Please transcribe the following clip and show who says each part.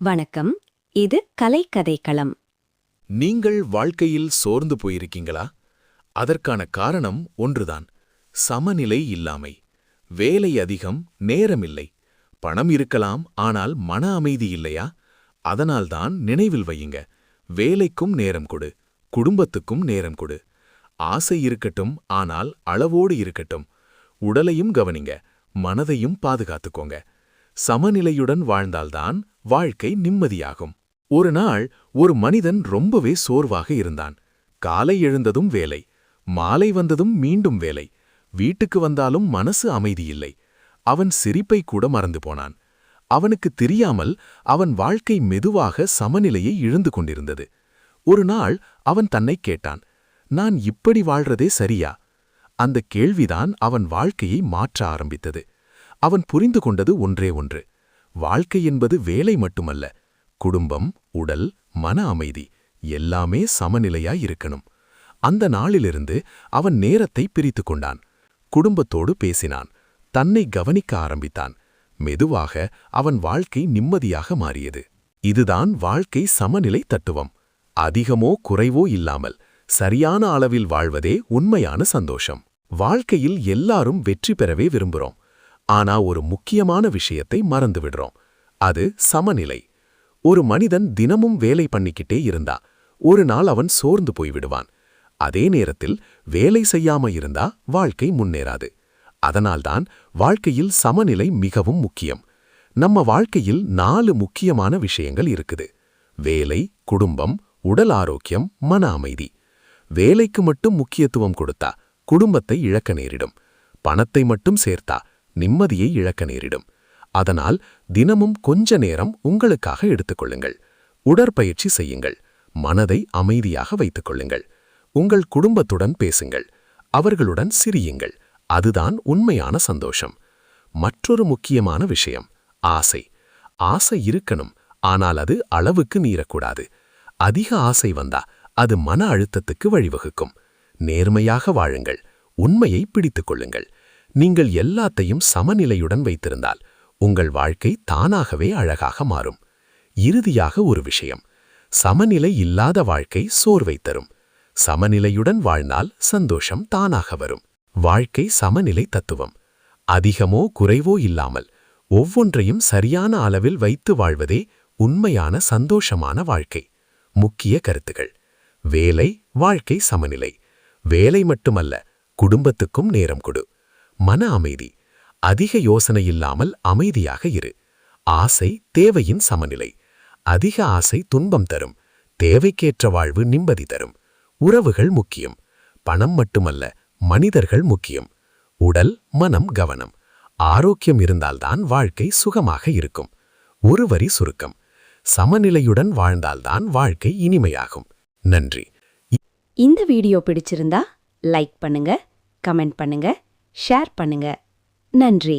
Speaker 1: வணக்கம். இது கலைக்கதைக்களம்.
Speaker 2: நீங்கள் வாழ்க்கையில் சோர்ந்து போயிருக்கீங்களா? அதற்கான காரணம் ஒன்றுதான்: சமநிலை இல்லாமை. வேலை அதிகம், நேரமில்லை. பணம் இருக்கலாம், ஆனால் மன அமைதி இல்லையா? அதனால்தான் நினைவில் வையுங்க: வேலைக்கும் நேரம் கொடு, குடும்பத்துக்கும் நேரம் கொடு. ஆசை இருக்கட்டும், ஆனால் அளவோடு இருக்கட்டும். உடலையும் கவனிங்க, மனதையும் பாதுகாத்துக்கோங்க. சமநிலையுடன் வாழ்ந்தால்தான் வாழ்க்கை நிம்மதியாகும். ஒரு நாள் ஒரு மனிதன் ரொம்பவே சோர்வாக இருந்தான். காலை எழுந்ததும் வேலை, மாலை வந்ததும் மீண்டும் வேலை. வீட்டுக்கு வந்தாலும் மனசு அமைதியில்லை. அவன் சிரிப்பை கூட மறந்து போனான். அவனுக்கு தெரியாமல் அவன் வாழ்க்கை மெதுவாக சமநிலையை இழந்து கொண்டிருந்தது. ஒரு நாள் அவன் தன்னை கேட்டான்: நான் இப்படி வாழ்றதே சரியா? அந்த கேள்விதான் அவன் வாழ்க்கையை மாற்ற ஆரம்பித்தது. அவன் புரிந்து கொண்டது ஒன்றே ஒன்று: வாழ்க்கை என்பது வேலை மட்டுமல்ல, குடும்பம், உடல், மன அமைதி எல்லாமே சமநிலையாய் இருக்கணும். அந்த நாளிலிருந்து அவன் நேரத்தை பிரித்து கொண்டான். குடும்பத்தோடு பேசினான், தன்னை கவனிக்க ஆரம்பித்தான். மெதுவாக அவன் வாழ்க்கை நிம்மதியாக மாறியது. இதுதான் வாழ்க்கை சமநிலை தத்துவம். அதிகமோ குறைவோ இல்லாமல் சரியான அளவில் வாழ்வதே உண்மையான சந்தோஷம். வாழ்க்கையில் எல்லாரும் வெற்றி பெறவே விரும்புறோம். ஆனா ஒரு முக்கியமான விஷயத்தை மறந்து விடுறோம். அது சமநிலை. ஒரு மனிதன் தினமும் வேலை பண்ணிக்கிட்டே இருந்தா ஒரு நாள் அவன் சோர்ந்து போய்விடுவான். அதே நேரத்தில் வேலை செய்யாம இருந்தா வாழ்க்கை முன்னேறாது. அதனால்தான் வாழ்க்கையில் சமநிலை மிகவும் முக்கியம். நம்ம வாழ்க்கையில் 4 முக்கியமான விஷயங்கள் இருக்குது: வேலை, குடும்பம், உடல் ஆரோக்கியம், மன அமைதி. வேலைக்கு மட்டும் முக்கியத்துவம் கொடுத்தா குடும்பத்தை இழக்க நேரிடும். பணத்தை மட்டும் சேர்த்தா நிம்மதியை இழக்க நேரிடும். அதனால் தினமும் கொஞ்ச நேரம் உங்களுக்காக எடுத்துக்கொள்ளுங்கள். உடற்பயிற்சி செய்யுங்கள். மனதை அமைதியாக வைத்துக் கொள்ளுங்கள். உங்கள் குடும்பத்துடன் பேசுங்கள். அவர்களுடன் சிரியுங்கள். அதுதான் உண்மையான சந்தோஷம். மற்றொரு முக்கியமான விஷயம்: ஆசை. ஆசை இருக்கணும், ஆனால் அது அளவுக்கு மீறக்கூடாது. அதிக ஆசை வந்தா அது மன அழுத்தத்துக்கு வழிவகுக்கும். நேர்மையாக வாழுங்கள். உண்மையை பிடித்துக் கொள்ளுங்கள். நீங்கள் எல்லாத்தையும் சமநிலையுடன் வைத்திருந்தால் உங்கள் வாழ்க்கை தானாகவே அழகாக மாறும். இறுதியாக ஒரு விஷயம்: சமநிலை இல்லாத வாழ்க்கை சோர்வை தரும். சமநிலையுடன் வாழ்ந்தால் சந்தோஷம் தானாக வரும். வாழ்க்கை சமநிலை தத்துவம். அதிகமோ குறைவோ இல்லாமல் ஒவ்வொன்றையும் சரியான அளவில் வைத்து வாழ்வதே உண்மையான சந்தோஷமான வாழ்க்கை. முக்கிய கருத்துகள்: வேலை, வாழ்க்கை சமநிலை. வேலை மட்டுமல்ல, குடும்பத்துக்கும் நேரம் கொடு. மன அமைதி. அதிக யோசனை இல்லாமல் அமைதியாக இரு. ஆசை, தேவையின் சமநிலை. அதிக ஆசை துன்பம் தரும். தேவைக்கேற்ற வாழ்வு நிம்மதி தரும். உறவுகள் முக்கியம். பணம் மட்டுமல்ல, மனிதர்கள் முக்கியம். உடல், மனம், கவனம். ஆரோக்கியம் இருந்தால்தான் வாழ்க்கை சுகமாக இருக்கும். ஒரு வரி சுருக்கம்: சமநிலையுடன் வாழ்ந்தால்தான் வாழ்க்கை இனிமையாகும். நன்றி.
Speaker 1: இந்த வீடியோ பிடிச்சிருந்தா லைக் பண்ணுங்க, கமெண்ட் பண்ணுங்க, ஷேர் பண்ணுங்க. நன்றி.